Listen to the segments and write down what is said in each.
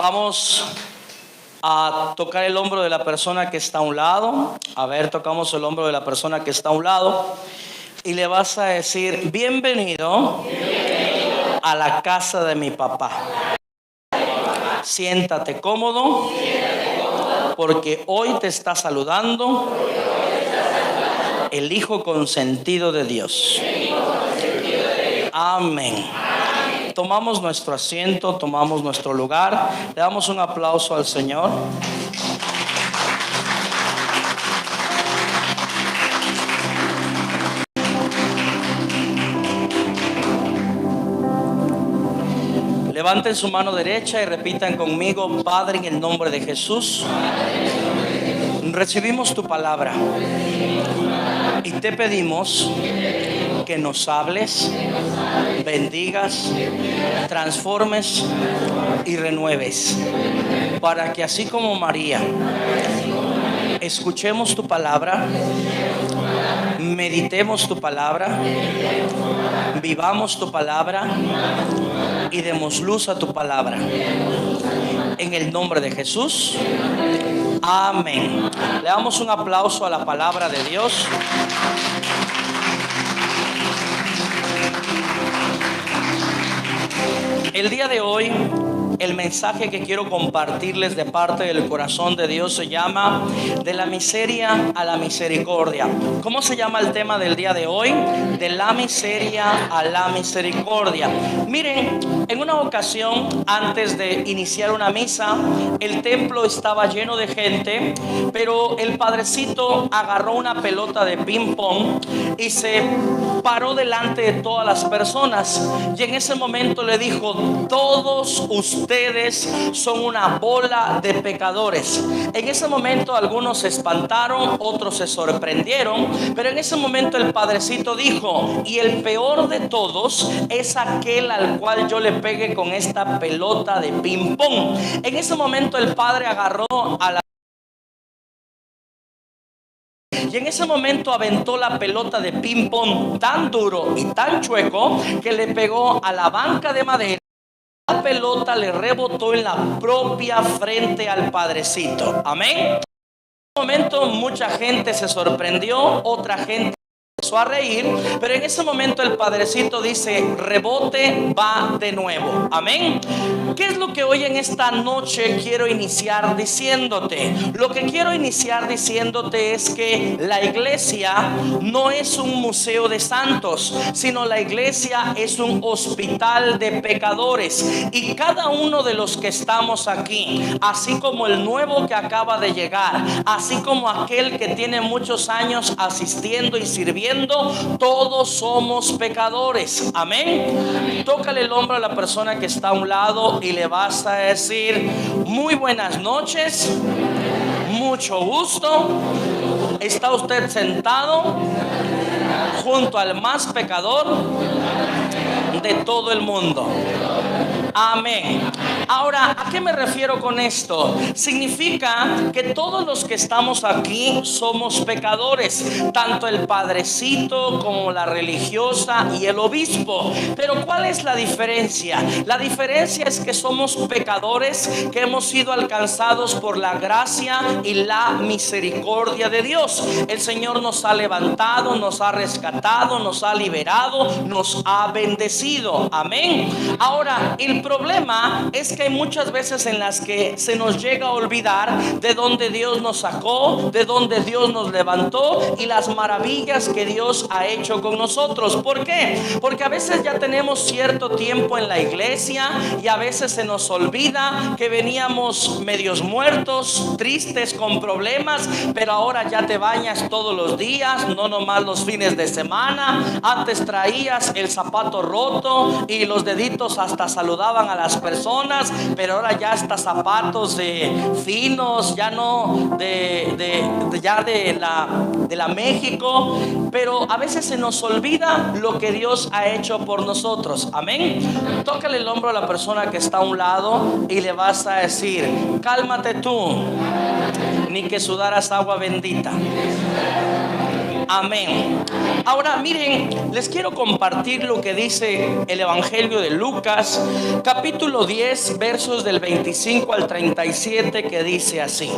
Vamos a tocar el hombro de la persona que está a un lado. A ver, tocamos el hombro de la persona que está a un lado. Y le vas a decir: bienvenido a la casa de mi papá. Siéntate cómodo, porque hoy te está saludando el Hijo consentido de Dios. Amén. Tomamos nuestro asiento, tomamos nuestro lugar. Le damos un aplauso al Señor. Levanten su mano derecha y repitan conmigo: Padre, en el nombre de Jesús, recibimos tu palabra y te pedimos que nos hables, bendigas, transformes y renueves, para que así como María escuchemos tu palabra, meditemos tu palabra, vivamos tu palabra y demos luz a tu palabra. En el nombre de Jesús, amén. Le damos un aplauso a la palabra de Dios. El día de hoy, el mensaje que quiero compartirles de parte del corazón de Dios se llama De la miseria a la misericordia. ¿Cómo se llama el tema del día de hoy? De la miseria a la misericordia. Miren, en una ocasión, antes de iniciar una misa, el templo estaba lleno de gente, pero el padrecito agarró una pelota de ping pong y se paró delante de todas las personas, y en ese momento le dijo: todos ustedes son una bola de pecadores. En ese momento algunos se espantaron, otros se sorprendieron, pero en ese momento el padrecito dijo: y el peor de todos es aquel al cual yo le pegue con esta pelota de ping pong. En ese momento el padre agarró a la y en ese momento aventó la pelota de ping pong tan duro y tan chueco que le pegó a la banca de madera. La pelota le rebotó en la propia frente al padrecito. Amén. En ese momento mucha gente se sorprendió, otra gente empezó a reír, pero en ese momento el padrecito dice: rebote, va de nuevo. Amén. ¿Qué es lo que hoy en esta noche quiero iniciar diciéndote? Lo que quiero iniciar diciéndote es que la iglesia no es un museo de santos, sino la iglesia es un hospital de pecadores. Y cada uno de los que estamos aquí, así como el nuevo que acaba de llegar, así como aquel que tiene muchos años asistiendo y sirviendo, todos somos pecadores. Amén. Tócale el hombro a la persona que está a un lado y le vas a decir: muy buenas noches, mucho gusto. ¿Está usted sentado junto al más pecador de todo el mundo? Amén. Ahora, ¿a qué me refiero con esto? Significa que todos los que estamos aquí somos pecadores, tanto el padrecito como la religiosa y el obispo. Pero ¿cuál es la diferencia? La diferencia es que somos pecadores que hemos sido alcanzados por la gracia y la misericordia de Dios. El Señor nos ha levantado, nos ha rescatado, nos ha liberado, nos ha bendecido. Amén. Ahora, el problema es que hay muchas veces en las que se nos llega a olvidar de dónde Dios nos sacó, de dónde Dios nos levantó y las maravillas que Dios ha hecho con nosotros. ¿Por qué? Porque a veces ya tenemos cierto tiempo en la iglesia y a veces se nos olvida que veníamos medios muertos, tristes, con problemas, pero ahora ya te bañas todos los días, no nomás los fines de semana. Antes traías el zapato roto y los deditos hasta saludaban a las personas, pero ahora ya hasta zapatos de finos, ya no de la México. Pero a veces se nos olvida lo que Dios ha hecho por nosotros. Amén. Tócale el hombro a la persona que está a un lado y le vas a decir: cálmate tú, ni que sudaras agua bendita. Amén. Ahora miren, les quiero compartir lo que dice el Evangelio de Lucas, capítulo 10, versos del 25 al 37, que dice así: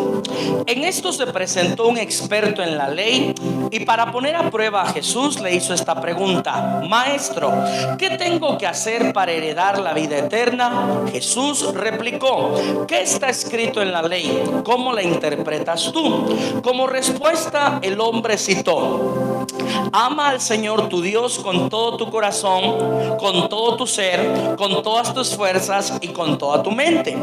en esto se presentó un experto en la ley y para poner a prueba a Jesús le hizo esta pregunta: Maestro, ¿qué tengo que hacer para heredar la vida eterna? Jesús replicó: ¿qué está escrito en la ley? ¿Cómo la interpretas tú? Como respuesta, el hombre citó: ama al Señor tu Dios con todo tu corazón, con todo tu ser, con todas tus fuerzas y con toda tu mente.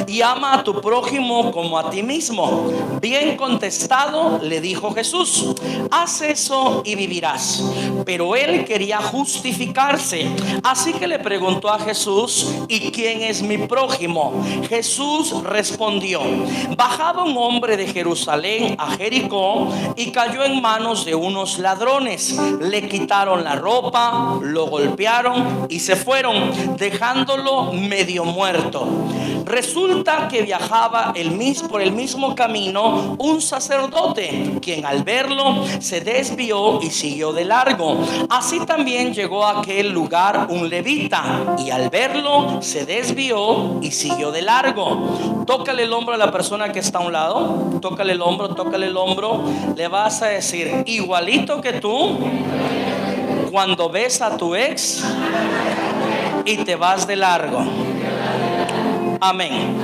Y ama a tu prójimo como a ti mismo. Bien contestado, le dijo Jesús, haz eso y vivirás. Pero él quería justificarse, así que le preguntó a Jesús: ¿y quién es mi prójimo? Jesús respondió: bajaba un hombre de Jerusalén a Jericó y cayó en manos de unos ladrones. Le quitaron la ropa, lo golpearon y se fueron, dejándolo medio muerto. Resulta que viajaba por el mismo camino un sacerdote, quien al verlo se desvió y siguió de largo. Así también llegó a aquel lugar un levita, y al verlo se desvió y siguió de largo. Tócale el hombro a la persona que está a un lado. Tócale el hombro, tócale el hombro. Le vas a decir: igualito que tú cuando ves a tu ex y te vas de largo. Amén.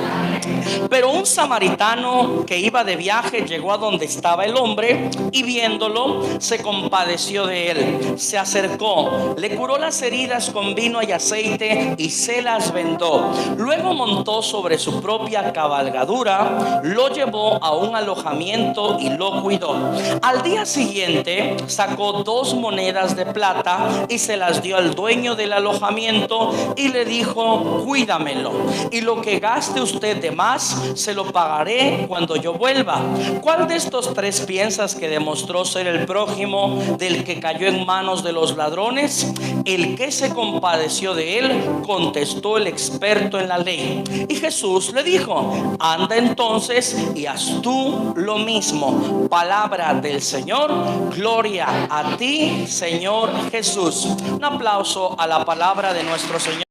Pero un samaritano que iba de viaje llegó a donde estaba el hombre y viéndolo se compadeció de él. Se acercó, le curó las heridas con vino y aceite y se las vendó. Luego montó sobre su propia cabalgadura, lo llevó a un alojamiento y lo cuidó. Al día siguiente sacó 2 monedas de plata y se las dio al dueño del alojamiento y le dijo: cuídamelo, y lo que gaste usted de más se lo pagaré cuando yo vuelva. ¿Cuál de estos 3 piensas que demostró ser el prójimo del que cayó en manos de los ladrones? El que se compadeció de él, contestó el experto en la ley. Y Jesús le dijo: anda entonces y haz tú lo mismo. Palabra del Señor. Gloria a ti, Señor Jesús. Un aplauso a la palabra de nuestro Señor.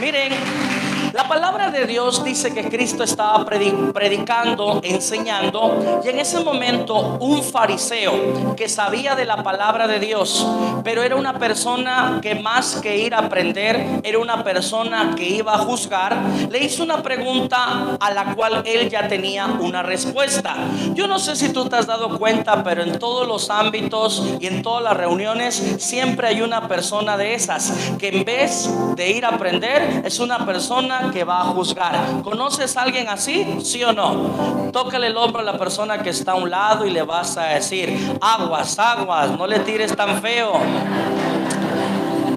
Miren, la palabra de Dios dice que Cristo estaba predicando, enseñando, y en ese momento un fariseo que sabía de la palabra de Dios, pero era una persona que más que ir a aprender, era una persona que iba a juzgar, le hizo una pregunta a la cual él ya tenía una respuesta. Yo no sé si tú te has dado cuenta, pero en todos los ámbitos y en todas las reuniones siempre hay una persona de esas que en vez de ir a aprender es una persona que va a juzgar. ¿Conoces a alguien así? ¿Sí o no? Tócale el hombro a la persona que está a un lado y le vas a decir: aguas, aguas, no le tires tan feo.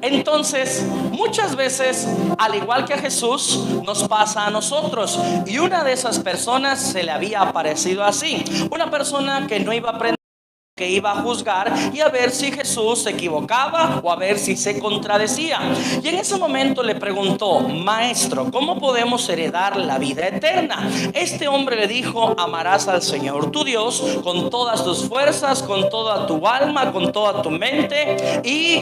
Entonces, muchas veces, al igual que a Jesús, nos pasa a nosotros. Y una de esas personas se le había aparecido así. Una persona que no iba a aprender, que iba a juzgar y a ver si Jesús se equivocaba o a ver si se contradecía. Y en ese momento le preguntó: maestro, ¿cómo podemos heredar la vida eterna? Este hombre le dijo: amarás al Señor tu Dios con todas tus fuerzas, con toda tu alma, con toda tu mente, y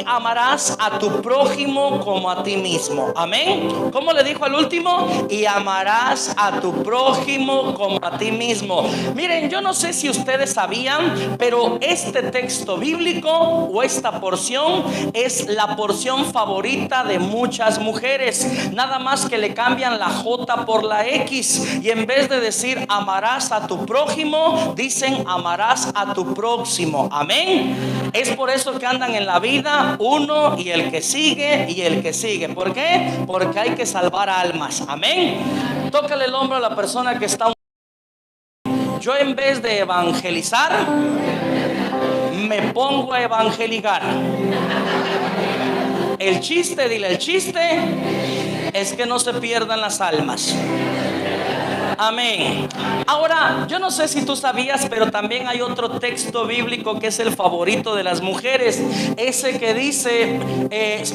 amarás a tu prójimo como a ti mismo. Amén. ¿Cómo le dijo al último? Y amarás a tu prójimo como a ti mismo. Miren, yo no sé si ustedes sabían, pero este texto bíblico o esta porción es la porción favorita de muchas mujeres. Nada más que le cambian la J por la X, y en vez de decir amarás a tu prójimo, dicen amarás a tu próximo. Amén. Es por eso que andan en la vida uno y el que sigue y el que sigue. ¿Por qué? Porque hay que salvar almas. Amén. Tócale el hombro a la persona que está. Yo, en vez de evangelizar, me pongo a evangelizar. El chiste, dile, el chiste es que no se pierdan las almas. Amén. Ahora, yo no sé si tú sabías, pero también hay otro texto bíblico que es el favorito de las mujeres. Ese que dice: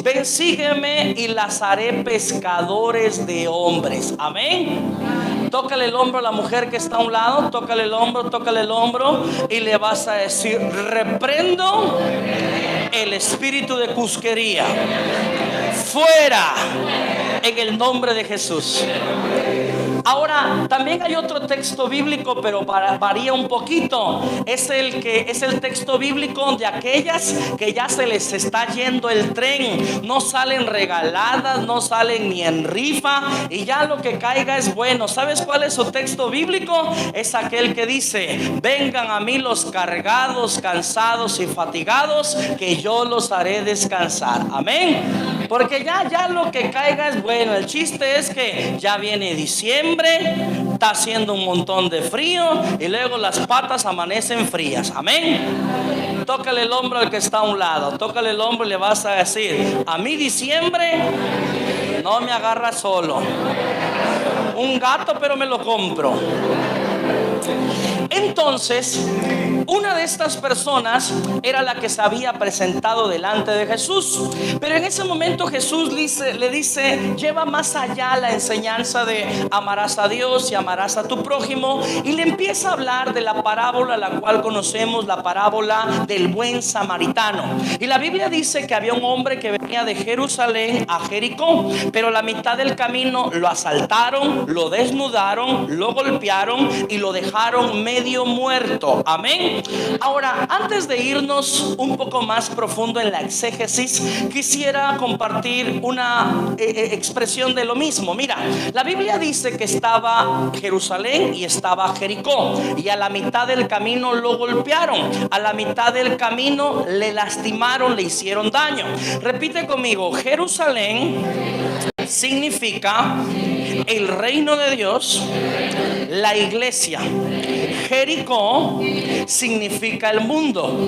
ven, sígueme y las haré pescadores de hombres. Amén. Tócale el hombro a la mujer que está a un lado, tócale el hombro y le vas a decir: reprendo el espíritu de cusquería, fuera en el nombre de Jesús. Ahora, también hay otro texto bíblico, pero varía un poquito. Es el texto bíblico de aquellas que ya se les está yendo el tren. No salen regaladas, no salen ni en rifa, y ya lo que caiga es bueno. ¿Sabes cuál es su texto bíblico? Es aquel que dice: vengan a mí los cargados, cansados y fatigados, que yo los haré descansar. Amén. Porque ya lo que caiga es bueno. El chiste es que ya viene diciembre, está haciendo un montón de frío y luego las patas amanecen frías. Amén. Tócale el hombro al que está a un lado, tócale el hombro y le vas a decir: a mí diciembre no me agarra solo. Un gato, pero me lo compro. Entonces, una de estas personas era la que se había presentado delante de Jesús. Pero en ese momento Jesús le dice: lleva más allá la enseñanza de amarás a Dios y amarás a tu prójimo, y le empieza a hablar de la parábola, la cual conocemos, la parábola del buen samaritano. Y la Biblia dice que había un hombre que venía de Jerusalén a Jericó, pero a la mitad del camino lo asaltaron, lo desnudaron, lo golpearon y lo dejaron medio muerto. Amén. Ahora, antes de irnos un poco más profundo en la exégesis, quisiera compartir una expresión de lo mismo. Mira, la Biblia dice que estaba Jerusalén y estaba Jericó, y a la mitad del camino lo golpearon, a la mitad del camino le lastimaron, le hicieron daño. Repite conmigo: Jerusalén significa el reino de Dios, la iglesia. Jericó significa el mundo.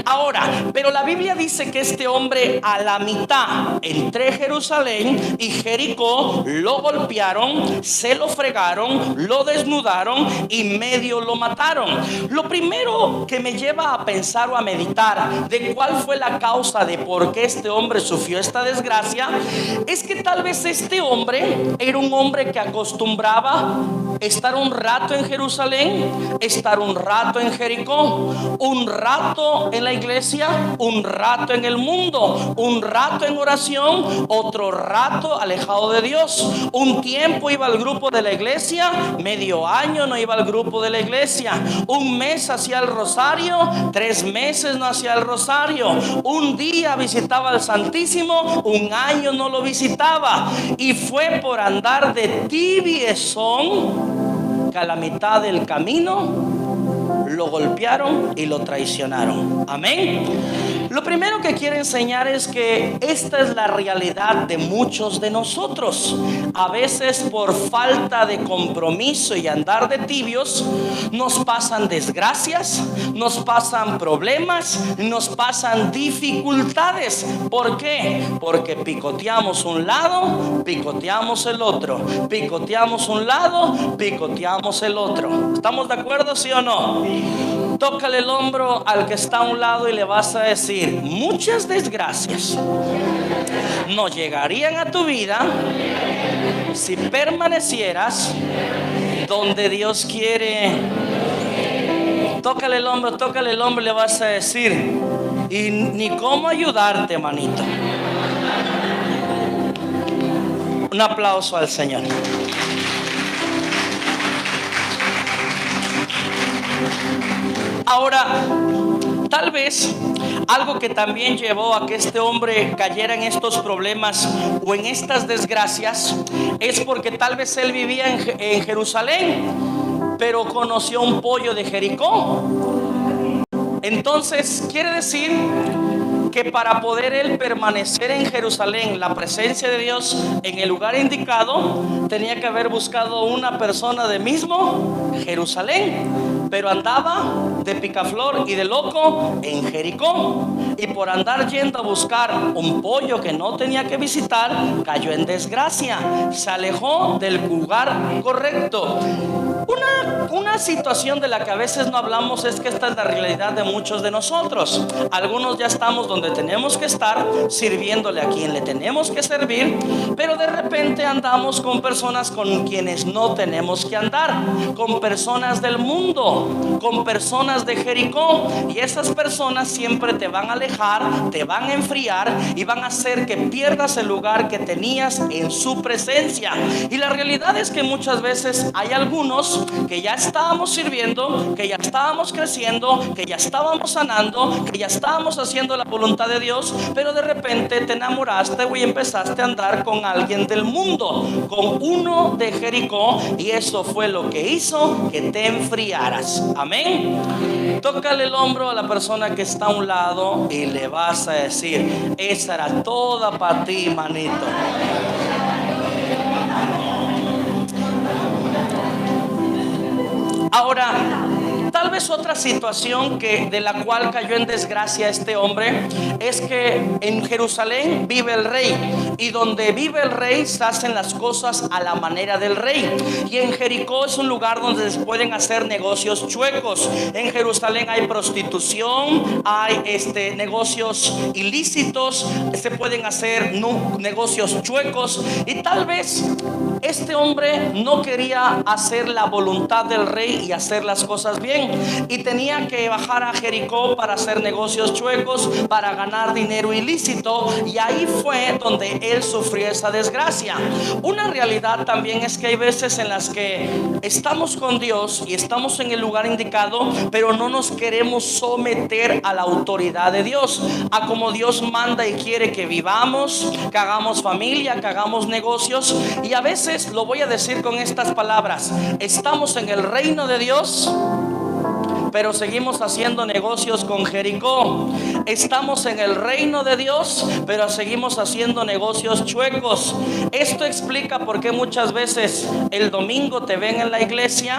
Ahora, pero la Biblia dice que este hombre a la mitad, entre Jerusalén y Jericó, lo golpearon, se lo fregaron, lo desnudaron y medio lo mataron. Lo primero que me lleva a pensar o a meditar de cuál fue la causa de por qué este hombre sufrió esta desgracia, es que tal vez este hombre era un hombre que acostumbraba estar un rato en Jerusalén, estar un rato en Jericó, un rato en la iglesia, un rato en el mundo, un rato en oración, otro rato alejado de Dios. Un tiempo iba al grupo de la iglesia, medio año no iba al grupo de la iglesia, un mes hacía el rosario, 3 meses no hacía el rosario, un día visitaba al Santísimo, un año no lo visitaba, y fue por andar de tibiezón que a la mitad del camino lo golpearon y lo traicionaron. Amén. Lo primero que quiero enseñar es que esta es la realidad de muchos de nosotros. A veces por falta de compromiso y andar de tibios, nos pasan desgracias, nos pasan problemas, nos pasan dificultades. ¿Por qué? Porque picoteamos un lado, picoteamos el otro, picoteamos un lado, picoteamos el otro. ¿Estamos de acuerdo, sí o no? Tócale el hombro al que está a un lado y le vas a decir: muchas desgracias no llegarían a tu vida si permanecieras donde Dios quiere. Tócale el hombro y le vas a decir: y ni cómo ayudarte, manito. Un aplauso al Señor. Ahora, tal vez algo que también llevó a que este hombre cayera en estos problemas o en estas desgracias es porque tal vez él vivía en Jerusalén, pero conoció un pollo de Jericó. Entonces quiere decir que para poder él permanecer en Jerusalén, la presencia de Dios en el lugar indicado, tenía que haber buscado una persona de mismo Jerusalén, pero andaba de picaflor y de loco en Jericó, y por andar yendo a buscar un pollo que no tenía que visitar, cayó en desgracia, se alejó del lugar correcto. Una una situación de la que a veces no hablamos es que esta es la realidad de muchos de nosotros. Algunos ya estamos donde tenemos que estar, sirviéndole a quien le tenemos que servir, pero de repente andamos con personas con quienes no tenemos que andar, con personas del mundo, con personas de Jericó, y esas personas siempre te van a alejar, te van a enfriar y van a hacer que pierdas el lugar que tenías en su presencia. Y la realidad es que muchas veces hay algunos que ya estábamos sirviendo, que ya estábamos creciendo, que ya estábamos sanando, que ya estábamos haciendo la voluntad de Dios, pero de repente te enamoraste y empezaste a andar con alguien del mundo, con uno de Jericó, y eso fue lo que hizo que te enfriaras. Amén. Tócale el hombro a la persona que está a un lado y le vas a decir: esa era toda para ti, manito. Ahora, tal vez otra situación de la cual cayó en desgracia este hombre es que en Jerusalén vive el rey, y donde vive el rey se hacen las cosas a la manera del rey. Y en Jericó es un lugar donde se pueden hacer negocios chuecos. En Jerusalén hay prostitución, hay negocios ilícitos, se pueden hacer negocios chuecos, y tal vez este hombre no quería hacer la voluntad del rey y hacer las cosas bien, y tenía que bajar a Jericó para hacer negocios chuecos, para ganar dinero ilícito, y ahí fue donde él sufrió esa desgracia. Una realidad también es que hay veces en las que estamos con Dios y estamos en el lugar indicado, pero no nos queremos someter a la autoridad de Dios, a como Dios manda y quiere que vivamos, que hagamos familia, que hagamos negocios. Y a veces, lo voy a decir con estas palabras, estamos en el reino de Dios, pero seguimos haciendo negocios con Jericó. Estamos en el reino de Dios, pero seguimos haciendo negocios chuecos. Esto explica por qué muchas veces el domingo te ven en la iglesia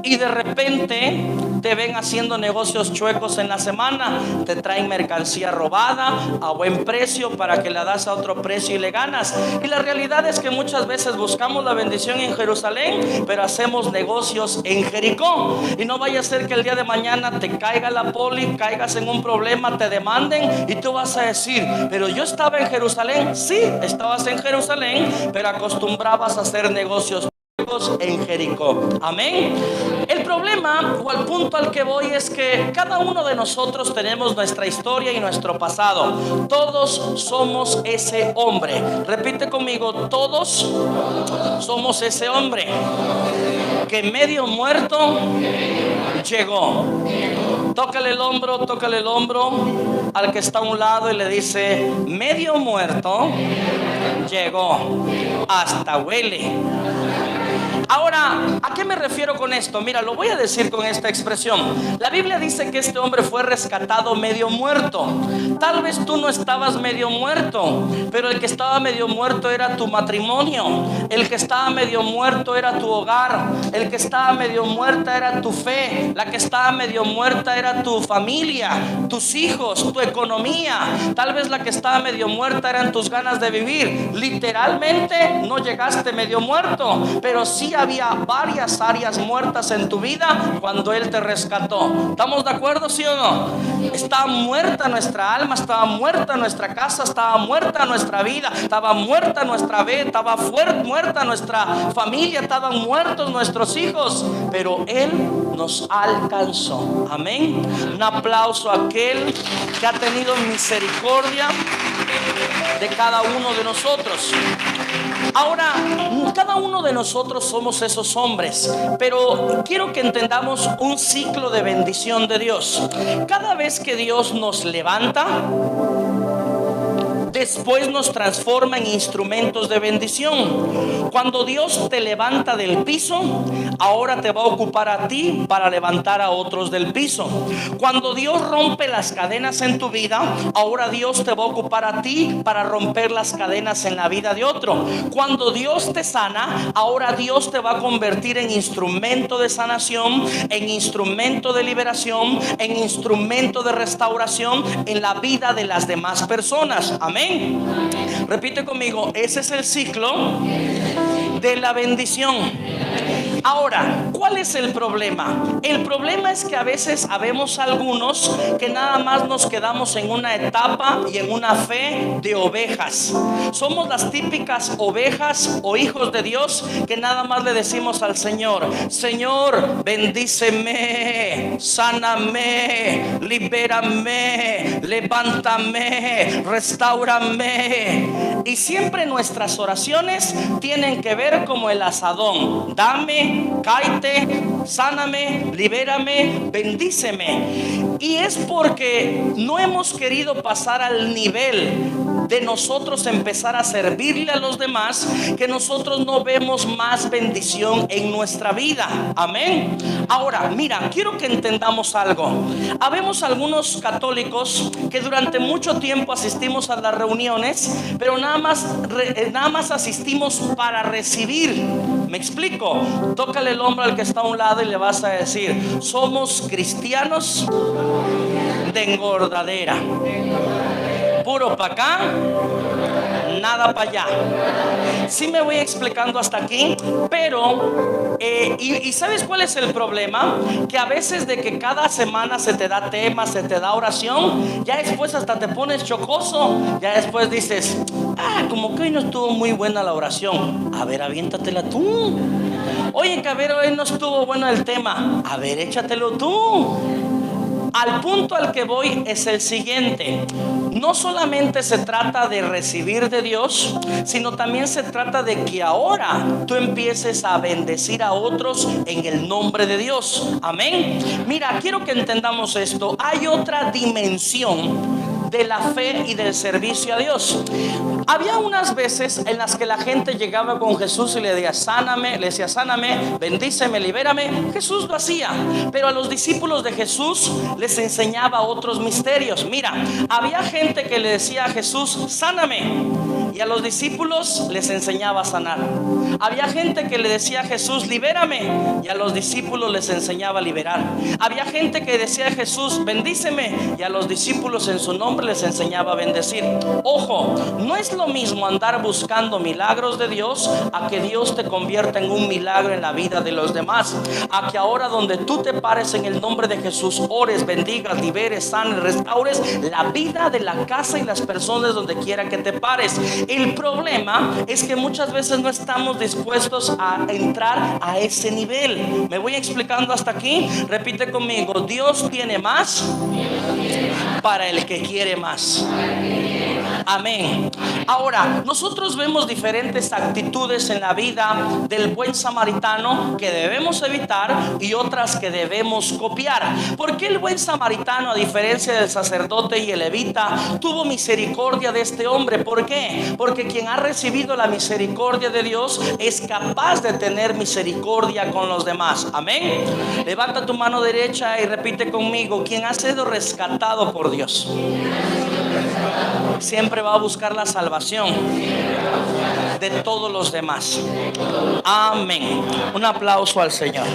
y de repente te ven haciendo negocios chuecos en la semana. Te traen mercancía robada a buen precio para que la das a otro precio y le ganas. Y la realidad es que muchas veces buscamos la bendición en Jerusalén, pero hacemos negocios en Jericó. Y no vaya a ser que el día de mañana te caiga la poli, caigas en un problema, te demanden, y tú vas a decir: pero yo estaba en Jerusalén. Sí, estabas en Jerusalén, pero acostumbrabas a hacer negocios en Jericó. Amén. El problema, o al punto al que voy, es que cada uno de nosotros tenemos nuestra historia y nuestro pasado. Todos somos ese hombre. Repite conmigo: todos somos ese hombre que medio muerto llegó. Tócale el hombro al que está a un lado y le dice: medio muerto llegó, hasta huele. Ahora, ¿a qué me refiero con esto? Mira, lo voy a decir con esta expresión. La Biblia dice que este hombre fue rescatado medio muerto. Tal vez tú no estabas medio muerto, pero el que estaba medio muerto era tu matrimonio. El que estaba medio muerto era tu hogar. El que estaba medio muerta era tu fe. La que estaba medio muerta era tu familia, tus hijos, tu economía. Tal vez la que estaba medio muerta eran tus ganas de vivir. Literalmente no llegaste medio muerto, pero sí había varias áreas muertas en tu vida cuando Él te rescató. ¿Estamos de acuerdo, sí o no? Estaba muerta nuestra alma, estaba muerta nuestra casa, estaba muerta nuestra vida, estaba muerta nuestra fe, estaba muerta nuestra familia, estaban muertos nuestros hijos, pero Él nos alcanzó. Amén. Un aplauso a aquel que ha tenido misericordia de cada uno de nosotros. Ahora, cada uno de nosotros somos esos hombres, pero quiero que entendamos un ciclo de bendición de Dios. Cada vez que Dios nos levanta, después nos transforma en instrumentos de bendición. Cuando Dios te levanta del piso, ahora te va a ocupar a ti para levantar a otros del piso. Cuando Dios rompe las cadenas en tu vida, ahora Dios te va a ocupar a ti para romper las cadenas en la vida de otro. Cuando Dios te sana, ahora Dios te va a convertir en instrumento de sanación, en instrumento de liberación, en instrumento de restauración en la vida de las demás personas. Amén. Repite conmigo: ese es el ciclo de la bendición. Ahora, ¿cuál es el problema? El problema es que a veces habemos algunos que nada más nos quedamos en una etapa y en una fe de ovejas. Somos las típicas ovejas o hijos de Dios que nada más le decimos al Señor: Señor, bendíceme, sáname, libérame, levántame, restáurame. Y siempre nuestras oraciones tienen que ver como el asadón: dame, cáete, sáname, libérame, bendíceme. Y es porque no hemos querido pasar al nivel de nosotros empezar a servirle a los demás, que nosotros no vemos más bendición en nuestra vida. Amén. Ahora, mira, quiero que entendamos algo. Habemos algunos católicos que durante mucho tiempo asistimos a las reuniones, pero nada más asistimos para recibir. ¿Me explico? Tócale el hombro al que está a un lado y le vas a decir: somos cristianos de engordadera. Puro para acá, nada para allá. Sí me voy explicando hasta aquí, pero y ¿sabes cuál es el problema? Que a veces de que cada semana se te da tema, se te da oración, ya después hasta te pones chocoso. Ya después dices: como que hoy no estuvo muy buena la oración. A ver, aviéntatela tú. Oye, que a ver, hoy no estuvo bueno el tema. A ver, échatelo tú. Al punto al que voy es el siguiente: no solamente se trata de recibir de Dios, sino también se trata de que ahora tú empieces a bendecir a otros en el nombre de Dios. Amén. Mira, quiero que entendamos esto. Hay otra dimensión de la fe y del servicio a Dios. Había unas veces en las que la gente llegaba con Jesús y le decía: sáname, bendíceme, libérame. Jesús lo hacía, pero a los discípulos de Jesús les enseñaba otros misterios. Mira, había gente que le decía a Jesús: sáname, y a los discípulos les enseñaba a sanar. Había gente que le decía a Jesús: libérame, y a los discípulos les enseñaba a liberar. Había gente que decía a Jesús: bendíceme, y a los discípulos en su nombre les enseñaba a bendecir. Ojo, no es lo mismo andar buscando milagros de Dios a que Dios te convierta en un milagro en la vida de los demás. A que ahora donde tú te pares en el nombre de Jesús, ores, bendigas, liberes, sanes, restaures la vida de la casa y las personas donde quiera que te pares. El problema es que muchas veces no estamos dispuestos a entrar a ese nivel. ¿Me voy explicando hasta aquí? Repite conmigo: Dios tiene más para el que quiere más. Amén. Ahora, nosotros vemos diferentes actitudes en la vida del buen samaritano que debemos evitar y otras que debemos copiar. ¿Por qué el buen samaritano, a diferencia del sacerdote y el levita, tuvo misericordia de este hombre? ¿Por qué? Porque quien ha recibido la misericordia de Dios es capaz de tener misericordia con los demás. Amén. Levanta tu mano derecha y repite conmigo: quien ha sido rescatado por Dios siempre va a buscar la salvación de todos los demás. Amén. Un aplauso al Señor.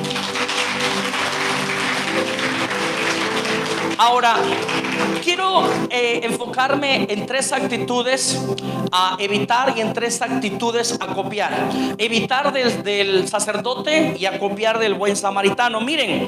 Ahora, quiero enfocarme en tres actitudes a evitar y en tres actitudes a copiar. Evitar del sacerdote y a copiar del buen samaritano. Miren,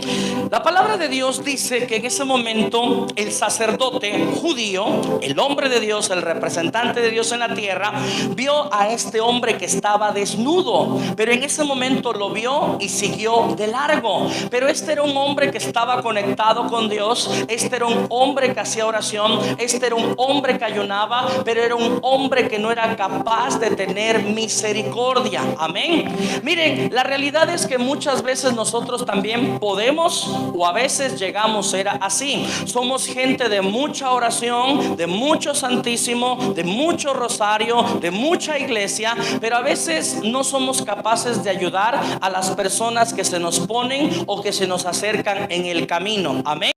la palabra de Dios dice que en ese momento el sacerdote judío, el hombre de Dios, el representante de Dios en la tierra, vio a este hombre que estaba desnudo, pero en ese momento lo vio y siguió de largo. Pero este era un hombre que estaba conectado con Dios. Este era un hombre que hacía oración. Este era un hombre que ayunaba, pero era un hombre que no era capaz de tener misericordia. Amén. Miren, la realidad es que muchas veces nosotros también podemos, o a veces llegamos a ser así. Somos gente de mucha oración, de mucho santísimo, de mucho rosario, de mucha iglesia, pero a veces no somos capaces de ayudar a las personas que se nos ponen o que se nos acercan en el camino. Amén.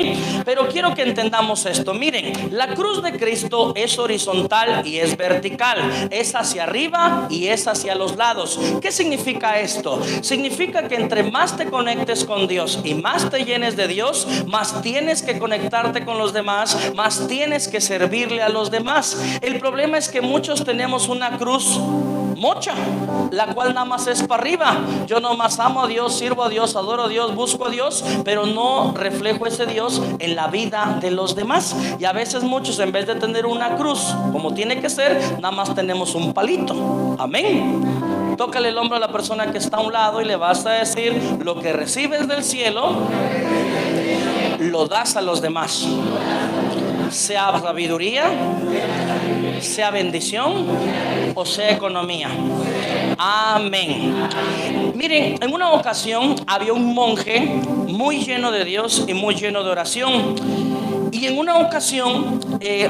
Pero quiero que entendamos esto. Miren, la cruz de Cristo es horizontal y es vertical. Es hacia arriba y es hacia los lados. ¿Qué significa esto? Significa que entre más te conectes con Dios y más te llenes de Dios, más tienes que conectarte con los demás, más tienes que servirle a los demás. El problema es que muchos tenemos una cruz mocha, la cual nada más es para arriba. Yo nomás amo a Dios, sirvo a Dios, adoro a Dios, busco a Dios, pero no reflejo ese Dios en la vida de los demás. Y a veces muchos, en vez de tener una cruz como tiene que ser, nada más tenemos un palito. Amén. Tócale el hombro a la persona que está a un lado y le vas a decir: lo que recibes del cielo lo das a los demás, sea sabiduría, sea bendición o sea economía. Amén. Miren, en una ocasión había un monje muy lleno de Dios y muy lleno de oración. Y en una ocasión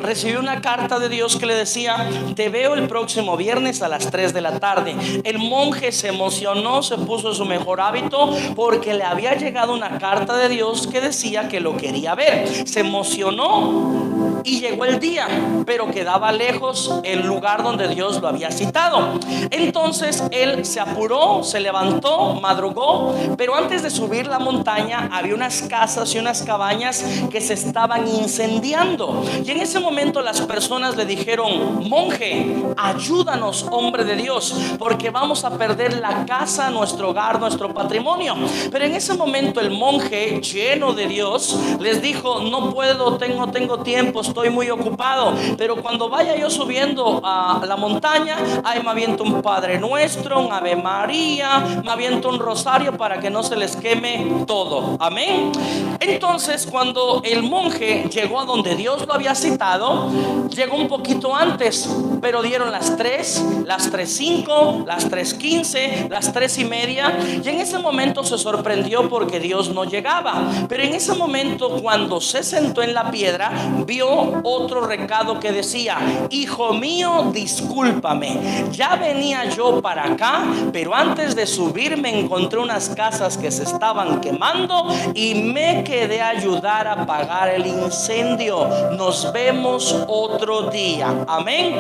recibió una carta de Dios que le decía: te veo el próximo viernes a las 3 de la tarde. El monje se emocionó, se puso su mejor hábito, porque le había llegado una carta de Dios que decía que lo quería ver. Se emocionó y llegó el día, pero quedaba lejos el lugar donde Dios lo había citado. Entonces él se apuró, se levantó, madrugó, pero antes de subir la montaña había unas casas y unas cabañas que se estaban incendiando. Y en ese momento las personas le dijeron: monje, ayúdanos, hombre de Dios, porque vamos a perder la casa, nuestro hogar, nuestro patrimonio. Pero en ese momento el monje, lleno de Dios, les dijo: no puedo, tengo tiempo, estoy muy ocupado, pero cuando vaya yo subiendo a la montaña, ahí me aviento un Padre Nuestro, un Ave María, me aviento un rosario para que no se les queme todo. Amén. Entonces, cuando el monje llegó a donde Dios lo había citado, llegó un poquito antes, pero dieron las 3, las 3:05, las 3:15, las 3:30, y en ese momento se sorprendió porque Dios no llegaba. Pero en ese momento, cuando se sentó en la piedra, vio otro recado que decía: hijo mío, discúlpame, ya venía yo para acá, pero antes de subir me encontré unas casas que se estaban quemando y me quedé a ayudar a apagar el incendio. Nos vemos otro día. Amén.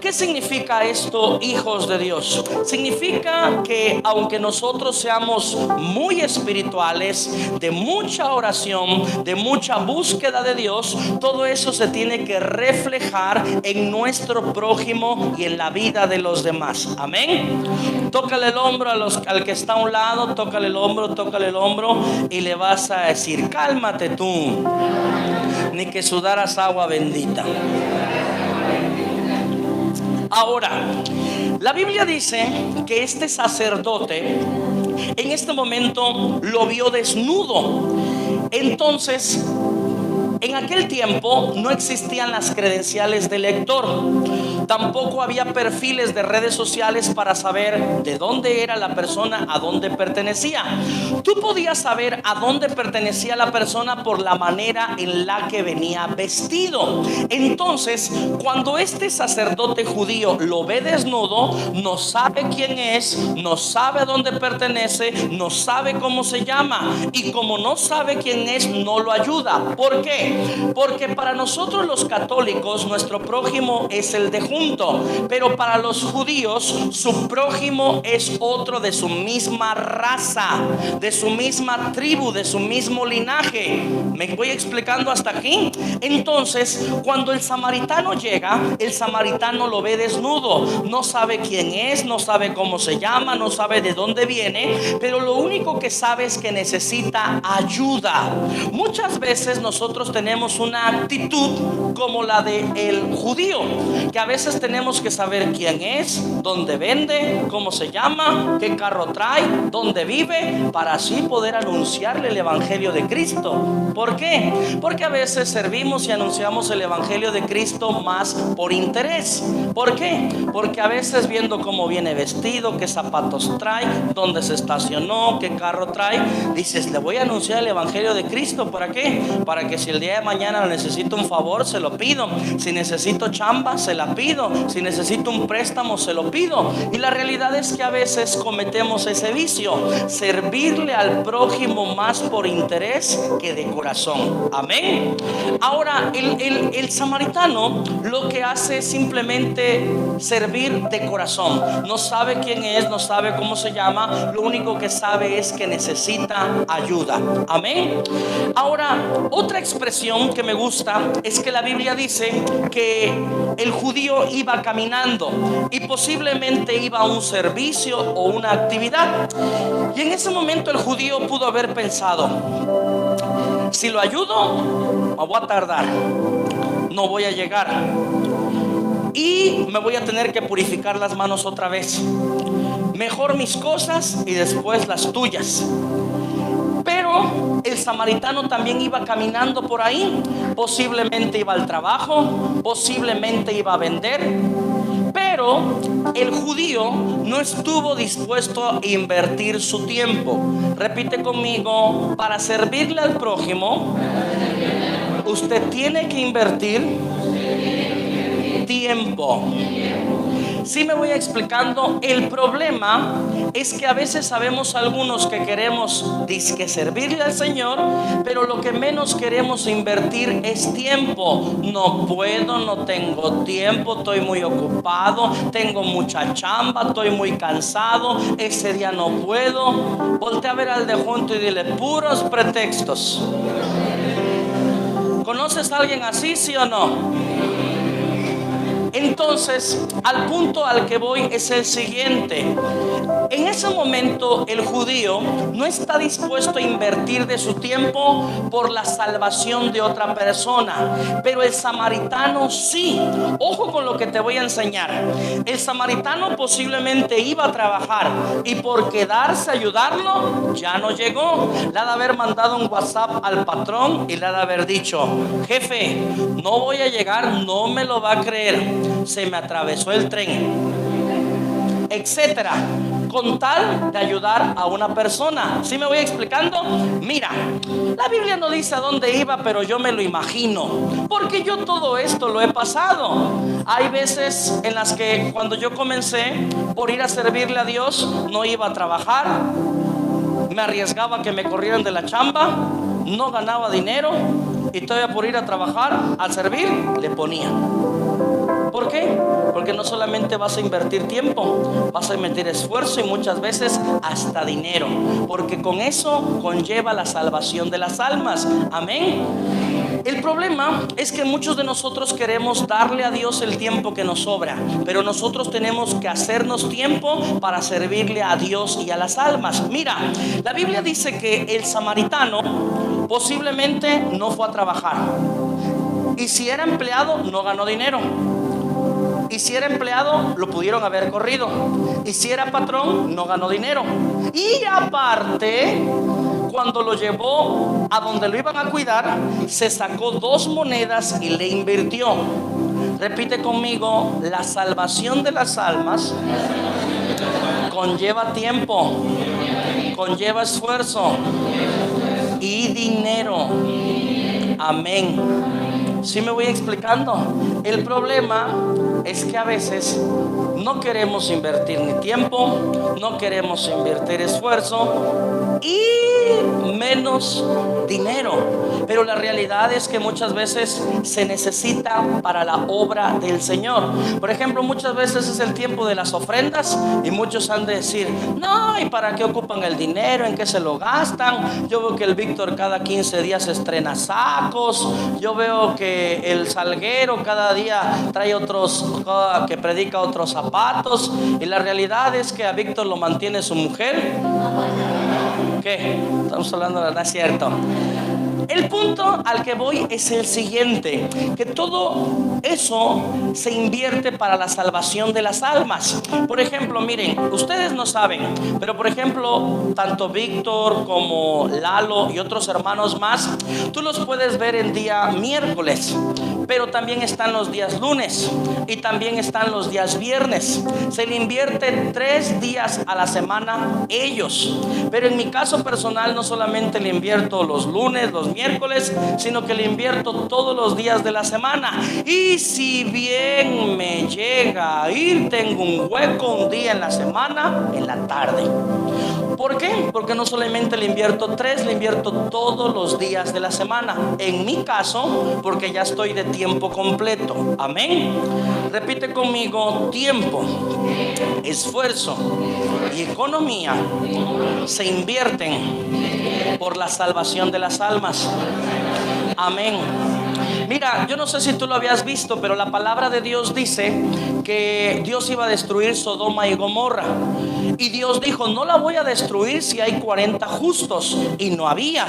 ¿Qué significa esto, hijos de Dios? Significa que aunque nosotros seamos muy espirituales, de mucha oración, de mucha búsqueda de Dios, todo eso se tiene que reflejar en nuestro prójimo y en la vida de los demás. Amén. Tócale el hombro al que está a un lado, tócale el hombro y le vas a decir: cálmate tú, ni que sudaras agua bendita. Ahora, la Biblia dice que este sacerdote en este momento lo vio desnudo. Entonces, en aquel tiempo no existían las credenciales de lector, tampoco había perfiles de redes sociales para saber de dónde era la persona, a dónde pertenecía. Tú podías saber a dónde pertenecía la persona por la manera en la que venía vestido. Entonces, cuando este sacerdote judío lo ve desnudo, no sabe quién es, no sabe a dónde pertenece, no sabe cómo se llama, y como no sabe quién es, no lo ayuda. ¿Por qué? Porque para nosotros los católicos nuestro prójimo es el de junto, pero para los judíos su prójimo es otro de su misma raza, de su misma tribu, de su mismo linaje. ¿Me voy explicando hasta aquí? Entonces, cuando el samaritano llega, el samaritano lo ve desnudo, no sabe quién es, no sabe cómo se llama, no sabe de dónde viene, pero lo único que sabe es que necesita ayuda. Muchas veces nosotros tenemos una actitud como la del judío, que a veces tenemos que saber quién es, dónde vende, cómo se llama, qué carro trae, dónde vive, para así poder anunciarle el evangelio de Cristo. ¿Por qué? Porque a veces servimos y anunciamos el evangelio de Cristo más por interés. ¿Por qué? Porque a veces viendo cómo viene vestido, qué zapatos trae, dónde se estacionó, qué carro trae, dices: le voy a anunciar el evangelio de Cristo. ¿Para qué? Para que si el día de mañana necesito un favor, se lo pido. Si necesito chamba, se la pido. Si necesito un préstamo, se lo pido. Y la realidad es que a veces cometemos ese vicio: servirle al prójimo más por interés que de corazón. Amén. Ahora, el samaritano lo que hace es simplemente servir de corazón. No sabe quién es, no sabe cómo se llama, lo único que sabe es que necesita ayuda. Amén. Ahora, otra expresión que me gusta es que la Biblia dice que el judío iba caminando y posiblemente iba a un servicio o una actividad. Y en ese momento el judío pudo haber pensado: si lo ayudo, me voy a tardar, no voy a llegar y me voy a tener que purificar las manos otra vez. Mejor mis cosas y después las tuyas. Pero el samaritano también iba caminando por ahí. Posiblemente iba al trabajo, posiblemente iba a vender. Pero el judío no estuvo dispuesto a invertir su tiempo. Repite conmigo: para servirle al prójimo, usted tiene que invertir tiempo. Si me voy explicando, el problema es que a veces sabemos algunos que queremos dizque servirle al Señor, pero lo que menos queremos invertir es tiempo. No puedo, no tengo tiempo, estoy muy ocupado, tengo mucha chamba, estoy muy cansado, ese día no puedo. Voltea a ver al de junto y dile: puros pretextos. ¿Conoces a alguien así, sí o no? Entonces, al punto al que voy es el siguiente. En ese momento el judío no está dispuesto a invertir de su tiempo por la salvación de otra persona, pero el samaritano sí. Ojo con lo que te voy a enseñar. El samaritano posiblemente iba a trabajar y por quedarse a ayudarlo ya no llegó. Le ha de haber mandado un WhatsApp al patrón y le ha de haber dicho: jefe, no voy a llegar, no me lo va a creer, se me atravesó el tren, etcétera, con tal de ayudar a una persona. ¿Sí me voy explicando? Mira, la Biblia no dice a dónde iba, pero yo me lo imagino, porque yo todo esto lo he pasado. Hay veces en las que cuando yo comencé, por ir a servirle a Dios, no iba a trabajar, me arriesgaba a que me corrieran de la chamba, no ganaba dinero y todavía por ir a trabajar, al servir, le ponía. ¿Por qué? Porque no solamente vas a invertir tiempo, vas a invertir esfuerzo y muchas veces hasta dinero, porque con eso conlleva la salvación de las almas. Amén. El problema es que muchos de nosotros queremos darle a Dios el tiempo que nos sobra, pero nosotros tenemos que hacernos tiempo para servirle a Dios y a las almas. Mira, la Biblia dice que el samaritano posiblemente no fue a trabajar, y si era empleado no ganó dinero, y si era empleado lo pudieron haber corrido, y si era patrón no ganó dinero, y aparte, cuando lo llevó a donde lo iban a cuidar, se sacó 2 monedas y le invirtió. Repite conmigo: la salvación de las almas conlleva tiempo, conlleva esfuerzo y dinero. Amén. ¿Sí me voy explicando? El problema es que a veces no queremos invertir ni tiempo, no queremos invertir esfuerzo y menos dinero. Pero la realidad es que muchas veces se necesita para la obra del Señor. Por ejemplo, muchas veces es el tiempo de las ofrendas y muchos han de decir: no, ¿y para qué ocupan el dinero? ¿En qué se lo gastan? Yo veo que el Víctor cada 15 días estrena sacos. Yo veo que el Salguero cada día trae otros, que predica otros zapatos. Y la realidad es que a Víctor lo mantiene su mujer. ¿Qué? Estamos hablando de la verdad, ¿cierto? El punto al que voy es el siguiente: que todo eso se invierte para la salvación de las almas. Por ejemplo, miren, ustedes no saben, pero por ejemplo, tanto Víctor como Lalo y otros hermanos más, tú los puedes ver el día miércoles, pero también están los días lunes y también están los días viernes. Se le invierte 3 días a la semana ellos. Pero en mi caso personal no solamente le invierto los lunes, los miércoles, sino que le invierto todos los días de la semana. Y si bien me llega a ir, tengo un hueco un día en la semana, en la tarde. ¿Por qué? Porque no solamente le invierto 3, le invierto todos los días de la semana. En mi caso, porque ya estoy de tiempo completo. Amén. Repite conmigo: tiempo, esfuerzo y economía se invierten por la salvación de las almas. Amén. Mira, yo no sé si tú lo habías visto, pero la palabra de Dios dice que Dios iba a destruir Sodoma y Gomorra. Y Dios dijo, no la voy a destruir si hay 40 justos. Y no había.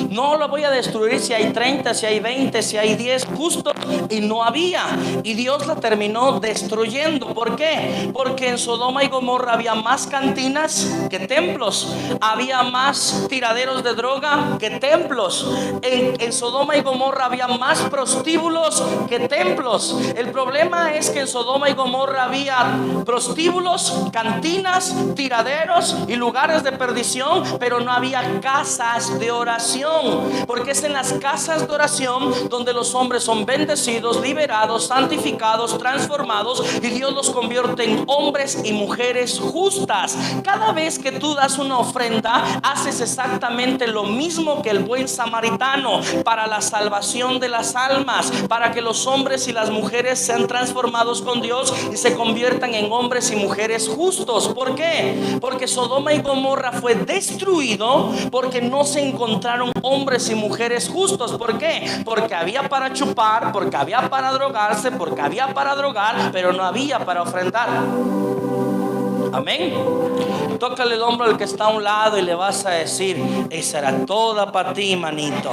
No la voy a destruir si hay 30, si hay 20, si hay 10 justos. Y no había. Y Dios la terminó destruyendo. ¿Por qué? Porque en Sodoma y Gomorra había más cantinas que templos. Había más tiraderos de droga que templos. En Sodoma y Gomorra había más prostíbulos que templos. El problema es que en Sodoma y Gomorra había prostíbulos, cantinas, tiraderos y lugares de perdición, pero no había casas de oración, porque es en las casas de oración donde los hombres son bendecidos, liberados, santificados, transformados, y Dios los convierte en hombres y mujeres justas. Cada vez que tú das una ofrenda, haces exactamente lo mismo que el buen samaritano, para la salvación de las almas, para que los hombres y las mujeres sean transformados con Dios y se conviertan en hombres y mujeres justos. ¿Por qué? Porque Sodoma y Gomorra fue destruido porque no se encontraron hombres y mujeres justos. ¿Por qué? Porque había para chupar, porque había para drogarse, porque había para drogar, pero no había para ofrendar. Amén. Tócale el hombro al que está a un lado y le vas a decir, esa era toda para ti, manito.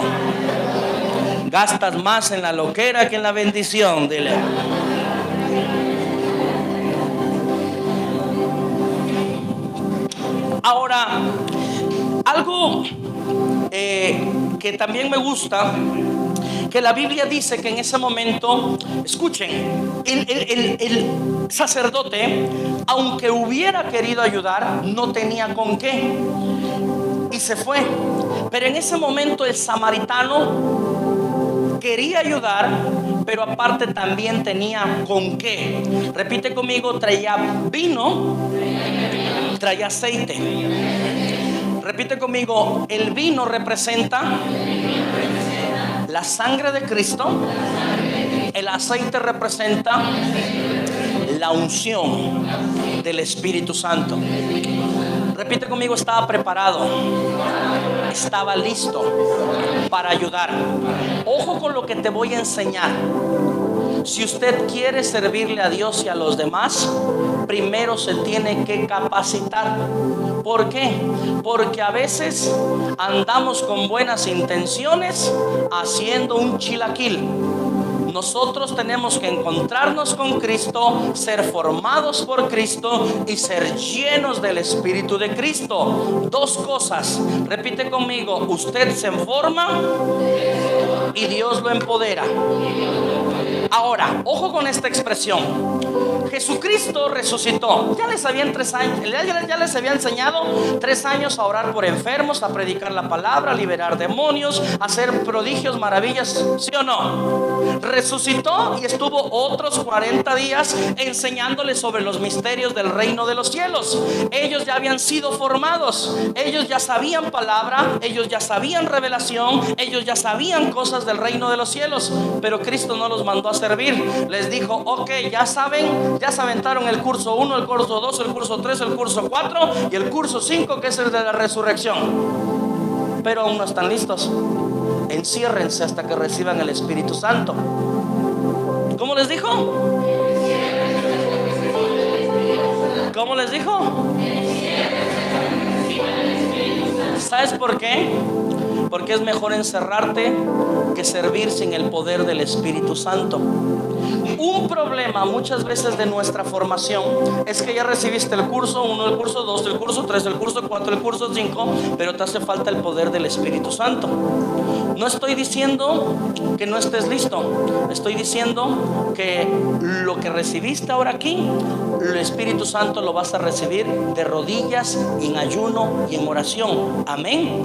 Gastas más en la loquera que en la bendición, dile. Ahora, algo que también me gusta, que la Biblia dice que en ese momento, escuchen, el sacerdote, aunque hubiera querido ayudar, no tenía con qué y se fue. Pero en ese momento el samaritano quería ayudar, pero aparte también tenía con qué. Repite conmigo, traía vino, traía aceite. Repite conmigo, el vino representa la sangre de Cristo, el aceite representa la unción del Espíritu Santo. Repite conmigo, estaba preparado, estaba listo para ayudar. Ojo con lo que te voy a enseñar. Si usted quiere servirle a Dios y a los demás, primero se tiene que capacitar. ¿Por qué? Porque a veces andamos con buenas intenciones haciendo un chilaquil. Nosotros tenemos que encontrarnos con Cristo, ser formados por Cristo y ser llenos del Espíritu de Cristo. Dos cosas, repite conmigo, usted se forma y Dios lo empodera. Ahora, ojo con esta expresión. Jesucristo resucitó. Ya les había enseñado 3 años a orar por enfermos, a predicar la palabra, a liberar demonios, a hacer prodigios, maravillas, ¿sí o no? Resucitó y estuvo otros 40 días enseñándoles sobre los misterios del reino de los cielos. Ellos ya habían sido formados, ellos ya sabían palabra, ellos ya sabían revelación, ellos ya sabían cosas del reino de los cielos, pero Cristo no los mandó a servir. Les dijo, ok, ya saben, ya se aventaron el curso 1, el curso 2, el curso 3, el curso 4 y el curso 5, que es el de la resurrección, pero aún no están listos. Enciérrense hasta que reciban el Espíritu Santo. ¿Cómo les dijo? ¿Cómo les dijo? ¿Sabes por qué? Porque es mejor encerrarte que servir sin el poder del Espíritu Santo. Un problema muchas veces de nuestra formación es que ya recibiste el curso 1, el curso 2, el curso 3, el curso 4, el curso 5, pero te hace falta el poder del Espíritu Santo. No estoy diciendo que no estés listo, estoy diciendo que lo que recibiste ahora aquí, el Espíritu Santo lo vas a recibir de rodillas, en ayuno y en oración. Amén.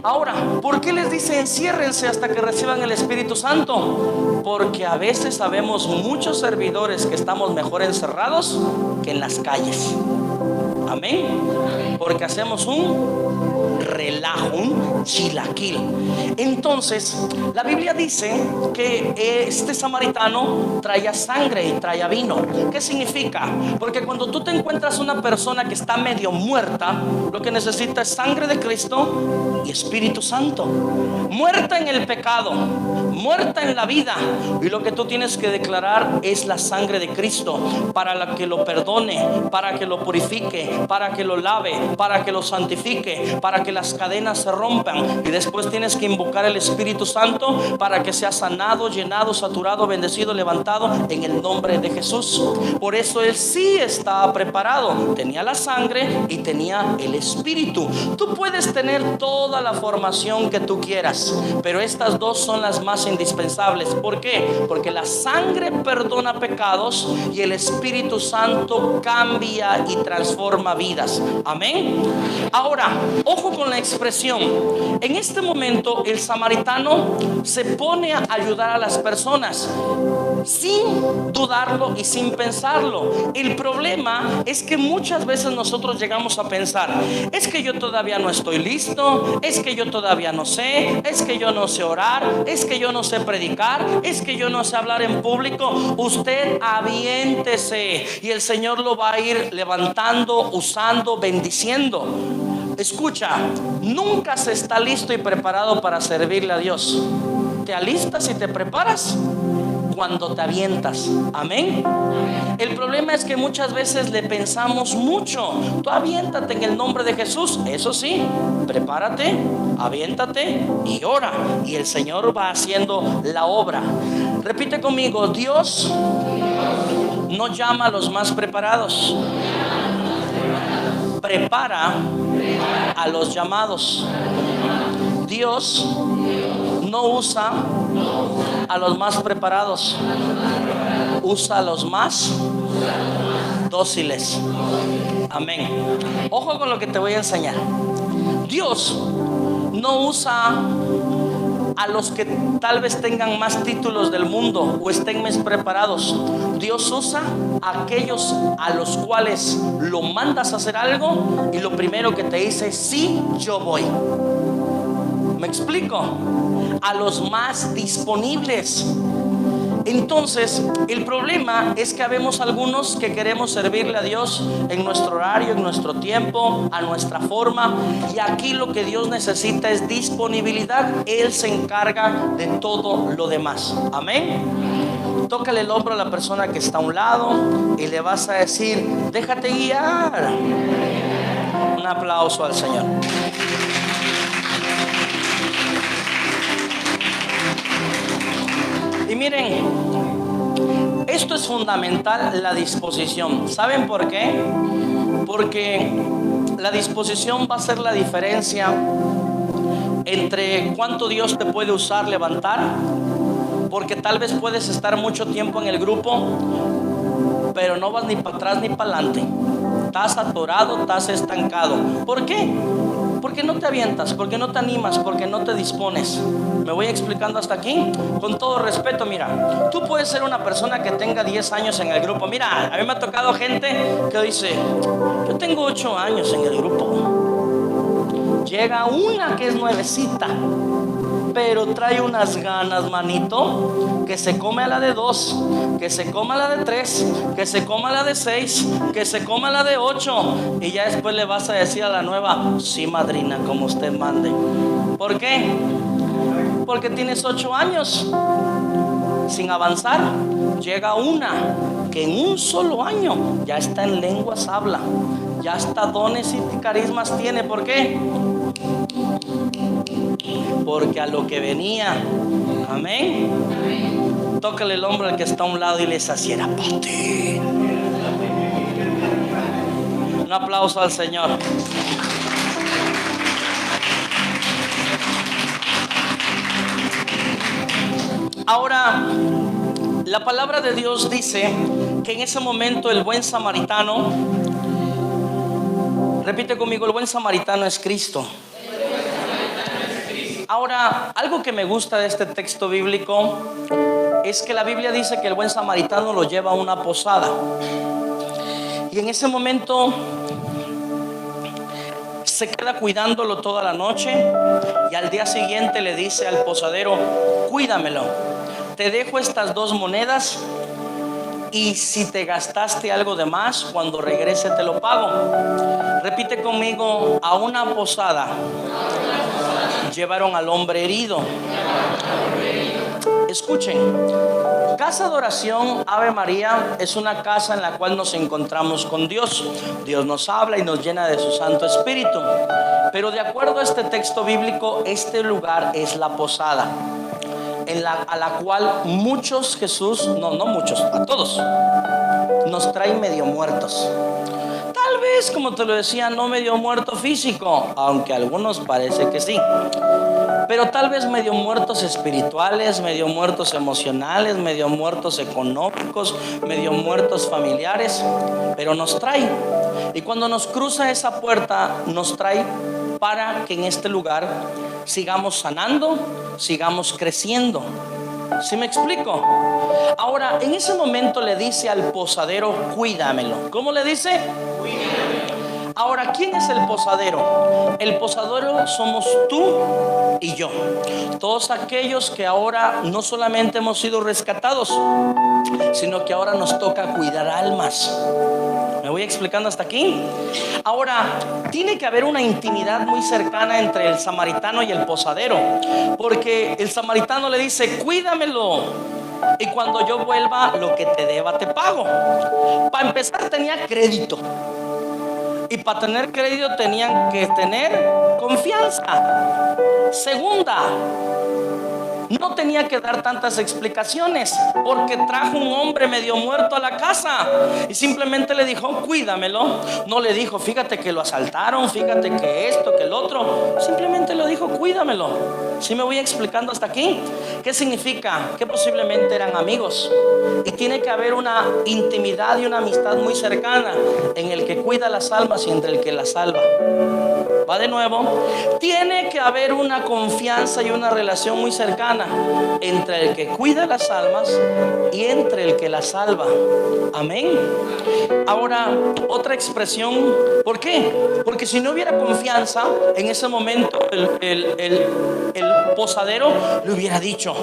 Ahora, ¿por qué les dice enciérrense hasta que reciban el Espíritu Santo? Porque a veces sabemos muchos servidores que estamos mejor encerrados que en las calles. Amén. Porque hacemos un relajo, un chilaquil. Entonces la Biblia dice que este samaritano traía sangre y traía vino. ¿Qué significa? Porque cuando tú te encuentras una persona que está medio muerta, lo que necesita es sangre de Cristo y Espíritu Santo. Muerta en el pecado, muerta en la vida. Y lo que tú tienes que declarar es la sangre de Cristo para la que lo perdone, para que lo purifique, para que lo lave, para que lo santifique, para que las cadenas se rompan. Y después tienes que invocar el Espíritu Santo para que sea sanado, llenado, saturado, bendecido, levantado en el nombre de Jesús. Por eso él sí estaba preparado. Tenía la sangre y tenía el Espíritu. Tú puedes tener toda la formación que tú quieras, pero estas dos son las más indispensables. ¿Por qué? Porque la sangre perdona pecados y el Espíritu Santo cambia y transforma vidas. Amén. Ahora, ojo con la expresión. En este momento el samaritano se pone a ayudar a las personas sin dudarlo y sin pensarlo. El problema es que muchas veces nosotros llegamos a pensar: es que yo todavía no estoy listo, es que yo todavía no sé, es que yo no sé orar, es que yo no sé predicar, es que yo no sé hablar en público. Usted aviéntese y el Señor lo va a ir levantando, usando, bendiciendo. Escucha, nunca se está listo y preparado para servirle a Dios. Te alistas y te preparas cuando te avientas. Amén. El problema es que muchas veces le pensamos mucho. Tú aviéntate en el nombre de Jesús. Eso sí, prepárate, aviéntate y ora, y el Señor va haciendo la obra. Repite conmigo: Dios no llama a los más preparados, prepara a los llamados. Dios no usa a los más preparados, usa a los más dóciles. Amén. Ojo con lo que te voy a enseñar. Dios no usa a los que tal vez tengan más títulos del mundo o estén más preparados. Dios usa a aquellos a los cuales lo mandas a hacer algo y lo primero que te dice es: sí, yo voy. ¿Me explico? A los más disponibles. Entonces, el problema es que habemos algunos que queremos servirle a Dios en nuestro horario, en nuestro tiempo, a nuestra forma. Y aquí lo que Dios necesita es disponibilidad. Él se encarga de todo lo demás. Amén. Tócale el hombro a la persona que está a un lado y le vas a decir: déjate guiar. Un aplauso al Señor. Y miren, esto es fundamental, la disposición. ¿Saben por qué? Porque la disposición va a ser la diferencia entre cuánto Dios te puede usar, levantar. Porque tal vez puedes estar mucho tiempo en el grupo, pero no vas ni para atrás ni para adelante. Estás atorado, estás estancado. ¿Por qué? Porque no te avientas, porque no te animas, porque no te dispones. Me voy explicando hasta aquí. Con todo respeto, mira, tú puedes ser una persona que tenga 10 años en el grupo. Mira, a mí me ha tocado gente que dice: yo tengo 8 años en el grupo. Llega una que es nuevecita, pero trae unas ganas, manito, que se come a la de 2, que se coma la de 3, que se coma la de 6, que se coma la de 8. Y ya después le vas a decir a la nueva: sí, madrina, como usted mande. ¿Por qué? Porque tienes 8 años sin avanzar. Llega una que en un solo año ya está en lenguas, habla, ya hasta dones y carismas tiene. ¿Por qué? Porque a lo que venía. Amén. Tócale el hombro al que está a un lado y le dice: así era para ti. Un aplauso al Señor. Ahora, la palabra de Dios dice que en ese momento el buen samaritano, repite conmigo: el buen samaritano es Cristo. Ahora, algo que me gusta de este texto bíblico es que la Biblia dice que el buen samaritano lo lleva a una posada. Y en ese momento se queda cuidándolo toda la noche. Y al día siguiente le dice al posadero: cuídamelo, te dejo estas 2 monedas. Y si te gastaste algo de más, cuando regrese te lo pago. Repite conmigo: a una posada llevaron al hombre herido. Escuchen, Casa de Oración Ave María es una casa en la cual nos encontramos con Dios. Dios nos habla y nos llena de su Santo Espíritu. Pero de acuerdo a este texto bíblico, este lugar es la posada a la cual muchos no muchos, a todos nos traen medio muertos. Tal vez, como te lo decía, no medio muerto físico, aunque a algunos parece que sí, pero tal vez medio muertos espirituales, medio muertos emocionales, medio muertos económicos, medio muertos familiares, pero nos trae. Y cuando nos cruza esa puerta, nos trae para que en este lugar sigamos sanando, sigamos creciendo. ¿Sí me explico? Ahora, en ese momento le dice al posadero: cuídamelo. ¿Cómo le dice? Cuídamelo. Ahora, ¿quién es el posadero? El posadero somos tú y yo. Todos aquellos que ahora no solamente hemos sido rescatados, sino que ahora nos toca cuidar almas. ¿Me voy explicando hasta aquí? Ahora, tiene que haber una intimidad muy cercana entre el samaritano y el posadero, porque el samaritano le dice: cuídamelo, y cuando yo vuelva, lo que te deba te pago. Para empezar, tenía crédito, y para tener crédito tenían que tener confianza. Segunda, no tenía que dar tantas explicaciones, porque trajo un hombre medio muerto a la casa y simplemente le dijo: cuídamelo. No le dijo: fíjate que lo asaltaron, fíjate que esto, que el otro. Simplemente le dijo: cuídamelo. ¿Sí me voy explicando hasta aquí? ¿Qué significa? Que posiblemente eran amigos, y tiene que haber una intimidad y una amistad muy cercana en el que cuida las almas y entre el que las salva. Va de nuevo. Tiene que haber una confianza y una relación muy cercana entre el que cuida las almas y entre el que las salva. Amén. Ahora, otra expresión. ¿Por qué? Porque si no hubiera confianza, en ese momento el posadero le hubiera dicho: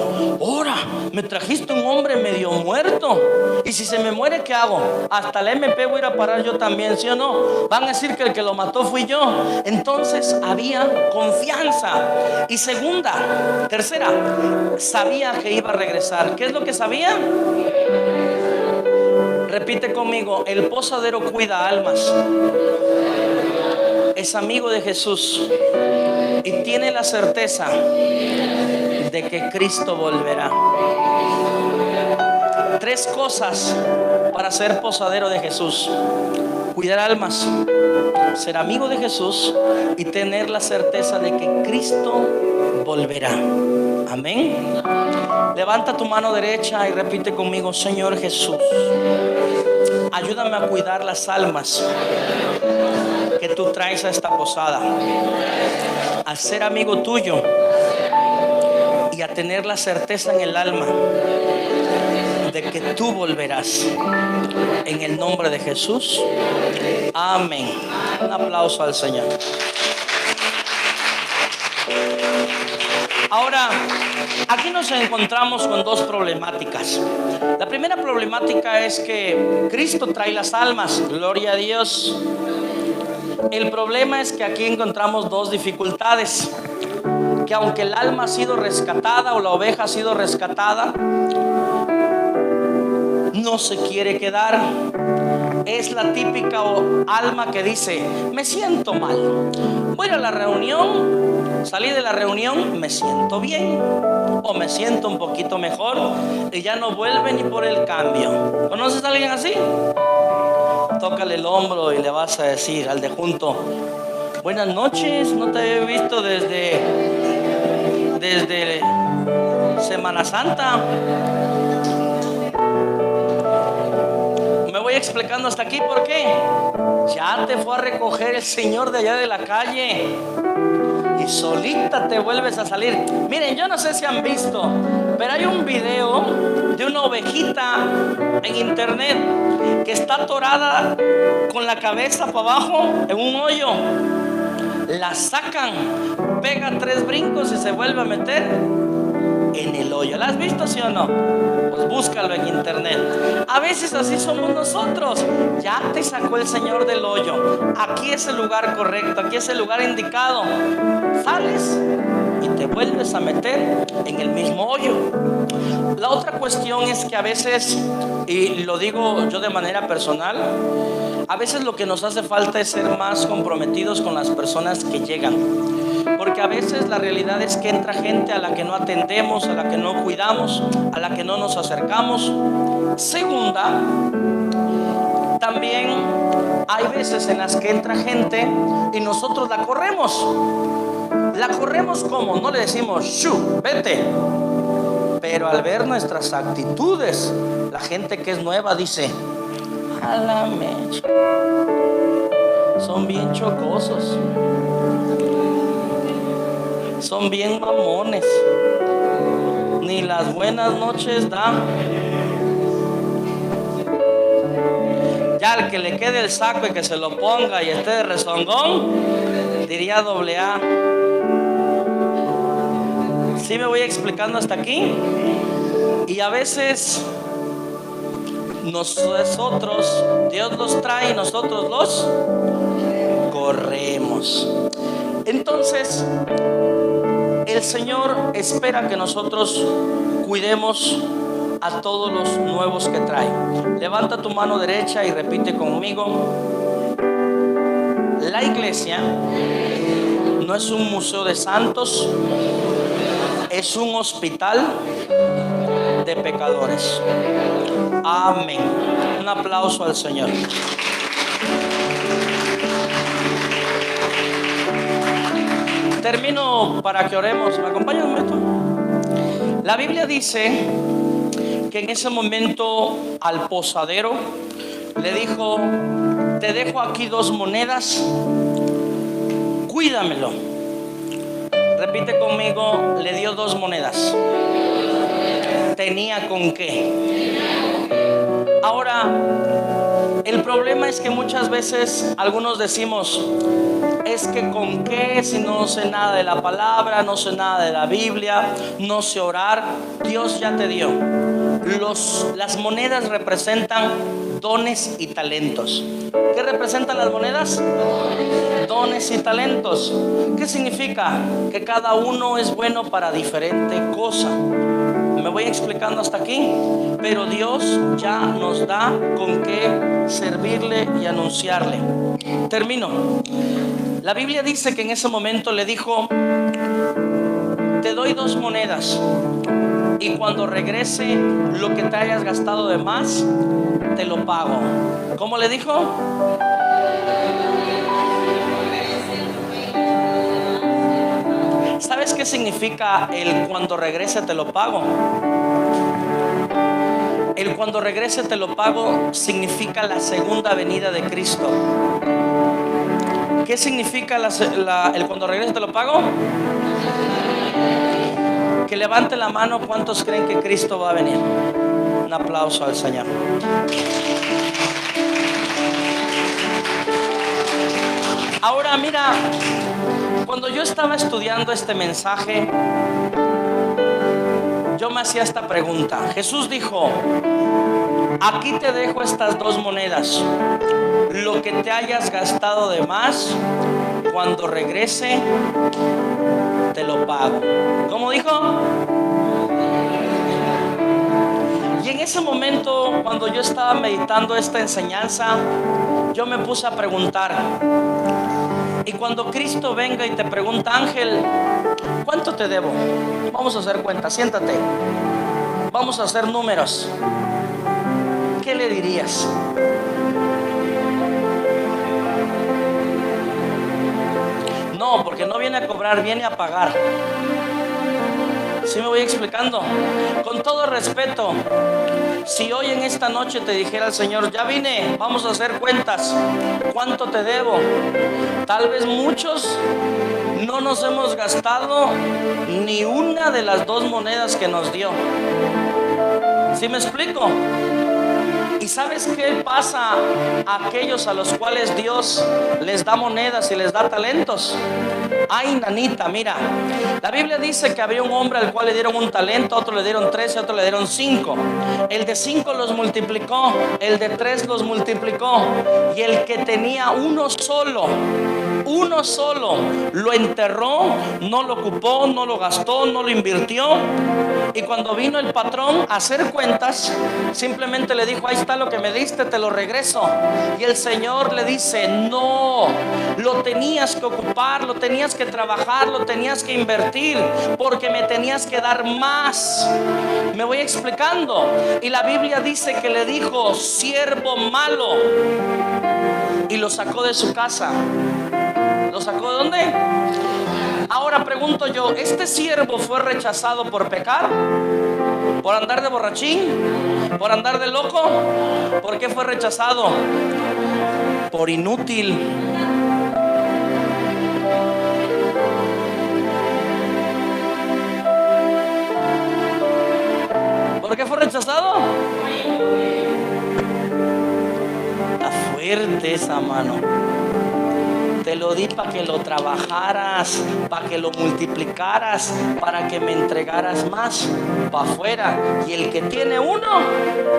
ahora me trajiste un hombre medio muerto, y si se me muere, ¿qué hago? Hasta la MP voy a ir a parar yo también, ¿sí o no? Van a decir que el que lo mató fui yo. Entonces había confianza. Y tercera, sabía que iba a regresar. ¿Qué es lo que sabía? Repite conmigo: el posadero cuida almas, es amigo de Jesús y tiene la certeza de que Cristo volverá. 3 cosas para ser posadero de Jesús: cuidar almas, ser amigo de Jesús y tener la certeza de que Cristo volverá. Amén. Levanta tu mano derecha y repite conmigo: Señor Jesús, ayúdame a cuidar las almas que tú traes a esta posada, a ser amigo tuyo y a tener la certeza en el alma de que tú volverás. En el nombre de Jesús. Amén. Un aplauso al Señor. Ahora, aquí nos encontramos con 2 problemáticas. La primera problemática es que Cristo trae las almas. Gloria a Dios. El problema es que aquí encontramos 2 dificultades. Que aunque el alma ha sido rescatada o la oveja ha sido rescatada, no se quiere quedar. Es la típica alma que dice: me siento mal, voy a la reunión, salí de la reunión, me siento bien o me siento un poquito mejor, y ya no vuelve ni por el cambio. ¿Conoces a alguien así? Tócale el hombro y le vas a decir al de junto: buenas noches, no te he visto desde Semana Santa. Me voy explicando hasta aquí. ¿Por qué? Ya te fue a recoger el Señor de allá de la calle y solita te vuelves a salir. Miren, yo no sé si han visto, pero hay un video de una ovejita en internet que está atorada con la cabeza para abajo en un hoyo. La sacan, pega 3 brincos y se vuelve a meter en el hoyo. ¿La has visto, sí o no? Pues búscalo en internet. A veces así somos nosotros. Ya te sacó el Señor del hoyo. Aquí es el lugar correcto, aquí es el lugar indicado. Sales y te vuelves a meter en el mismo hoyo. La otra cuestión es que a veces, y lo digo yo de manera personal, a veces lo que nos hace falta es ser más comprometidos con las personas que llegan. Porque a veces la realidad es que entra gente a la que no atendemos, a la que no cuidamos, a la que no nos acercamos. Segunda, también hay veces en las que entra gente y nosotros la corremos. La corremos como, no le decimos, "Shu, vete". Pero al ver nuestras actitudes, la gente que es nueva dice, a la mecha, son bien chocosos, son bien mamones, ni las buenas noches dan. Ya al que le quede el saco y que se lo ponga y esté de rezongón, diría AA. ¿Sí me voy explicando hasta aquí? Y a veces nosotros, Dios los trae y nosotros los corremos. Entonces, el Señor espera que nosotros cuidemos a todos los nuevos que trae. Levanta tu mano derecha y repite conmigo: la iglesia no es un museo de santos, es un hospital de pecadores. Amén. Un aplauso al Señor. Termino para que oremos. ¿Me acompañan un momento? La Biblia dice que en ese momento al posadero le dijo: te dejo aquí 2 monedas, cuídamelo. Repite conmigo: le dio 2 monedas. ¿Tenía con qué? Ahora, el problema es que muchas veces algunos decimos: es que con qué, si no sé nada de la palabra, no sé nada de la Biblia, no sé orar. Dios ya te dio. Las monedas representan dones y talentos. ¿Qué representan las monedas? Dones y talentos. ¿Qué significa? Que cada uno es bueno para diferente cosa. Me voy explicando hasta aquí. Pero Dios ya nos da con qué servirle y anunciarle. Termino. La Biblia dice que en ese momento le dijo: te doy 2 monedas y cuando regrese lo que te hayas gastado de más, te lo pago. ¿Cómo le dijo? ¿Sabes qué significa el cuando regrese te lo pago? El cuando regrese te lo pago significa la segunda venida de Cristo. ¿Qué significa el cuando regrese te lo pago? Que levante la mano, ¿cuántos creen que Cristo va a venir? Un aplauso al Señor. Ahora mira, cuando yo estaba estudiando este mensaje, yo me hacía esta pregunta. Jesús dijo: aquí te dejo estas 2 monedas. Lo que te hayas gastado de más, cuando regrese te lo pago. ¿Cómo dijo? Y en ese momento, cuando yo estaba meditando esta enseñanza, yo me puse a preguntar. Y cuando Cristo venga y te pregunta: Ángel, ¿cuánto te debo? Vamos a hacer cuenta, siéntate. Vamos a hacer números. ¿Qué le dirías? No, porque no viene a cobrar, viene a pagar. ¿Sí me voy explicando? Con todo respeto, si hoy en esta noche te dijera el Señor: ya vine, vamos a hacer cuentas, ¿cuánto te debo? Tal vez muchos no nos hemos gastado ni una de las 2 monedas que nos dio. ¿Sí me explico? ¿Y sabes qué pasa a aquellos a los cuales Dios les da monedas y les da talentos? Ay, nanita, mira, la Biblia dice que había un hombre al cual le dieron un talento, a otro le dieron 3 y a otro le dieron 5. El de 5 los multiplicó, el de 3 los multiplicó, y el que tenía uno solo uno solo, lo enterró, no lo ocupó, no lo gastó, no lo invirtió. Y cuando vino el patrón a hacer cuentas, simplemente le dijo: ahí está lo que me diste, te lo regreso. Y el Señor le dice: no, lo tenías que ocupar, lo tenías que trabajar, lo tenías que invertir, porque me tenías que dar más. Me voy explicando. Y la Biblia dice que le dijo: siervo malo, y lo sacó de su casa. ¿Lo sacó de dónde? Ahora pregunto yo, ¿este siervo fue rechazado por pecar? ¿Por andar de borrachín? ¿Por andar de loco? ¿Por qué fue rechazado? Por inútil. ¿Por qué fue rechazado? Está fuerte esa mano. Te lo di para que lo trabajaras, para que lo multiplicaras, para que me entregaras más para afuera. Y el que tiene uno,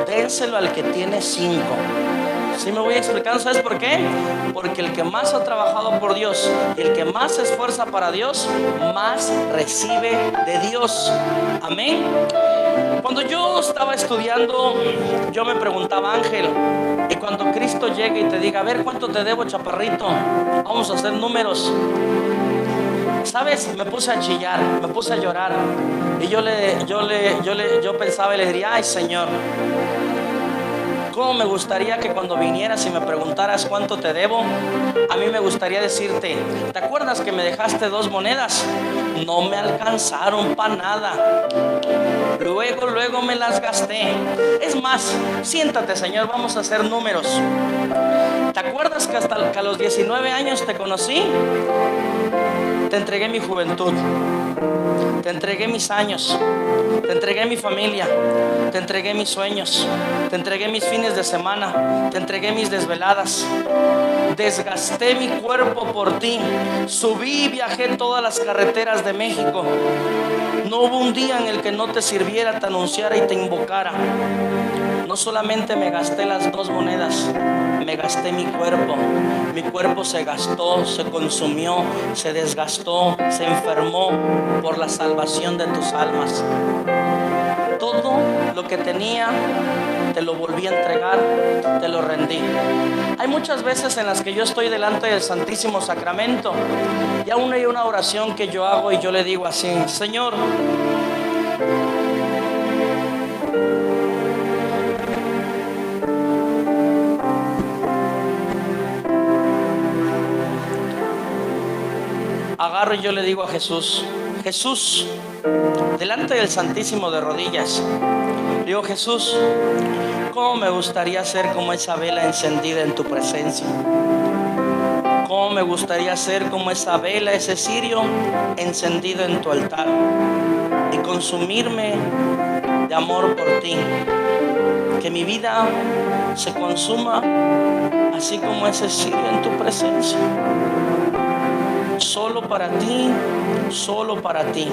dénselo al que tiene 5. ¿Sí me voy explicando? ¿Sabes por qué? Porque el que más ha trabajado por Dios y el que más se esfuerza para Dios, más recibe de Dios. Amén. Cuando yo estaba estudiando, yo me preguntaba, Ángel, y cuando Cristo llegue y te diga: a ver, ¿cuánto te debo, chaparrito? Vamos a hacer números. ¿Sabes? Me puse a chillar, me puse a llorar. Y yo pensaba y le diría: ay, Señor, cómo me gustaría que cuando vinieras y me preguntaras cuánto te debo, a mí me gustaría decirte: ¿te acuerdas que me dejaste 2 monedas? No me alcanzaron para nada. Luego me las gasté. Es más, siéntate, Señor, vamos a hacer números. ¿Te acuerdas que hasta que a los 19 años te conocí? Te entregué mi juventud, te entregué mis años, te entregué mi familia, te entregué mis sueños, te entregué mis fines de semana, te entregué mis desveladas. Desgasté mi cuerpo por ti. Subí y viajé todas las carreteras de México. No hubo un día en el que no te sirviera, te anunciara y te invocara. No solamente me gasté las 2 monedas, me gasté mi cuerpo. Mi cuerpo se gastó, se consumió, se desgastó, se enfermó por la salvación de tus almas. Todo lo que tenía te lo volví a entregar, te lo rendí. Hay muchas veces en las que yo estoy delante del Santísimo Sacramento y aún hay una oración que yo hago y yo le digo así: Señor, agarro y yo le digo a Jesús: Jesús, delante del Santísimo de rodillas, digo: Jesús, cómo me gustaría ser como esa vela encendida en tu presencia. Cómo me gustaría ser como esa vela, ese cirio encendido en tu altar, y consumirme de amor por ti. Que mi vida se consuma así como ese cirio en tu presencia. Solo para ti, solo para ti.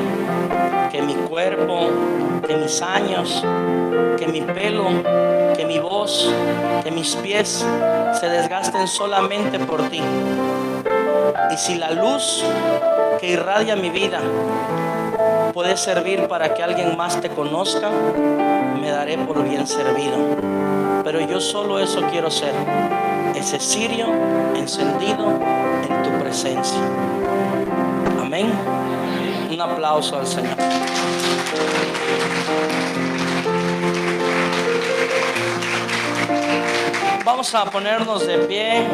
Que mi cuerpo, que mis años, que mi pelo, que mi voz, que mis pies se desgasten solamente por ti. Y si la luz que irradia mi vida puede servir para que alguien más te conozca, me daré por bien servido. Pero yo solo eso quiero ser: ese cirio encendido en tu presencia. Amén. Un aplauso al Señor. Vamos a ponernos de pie.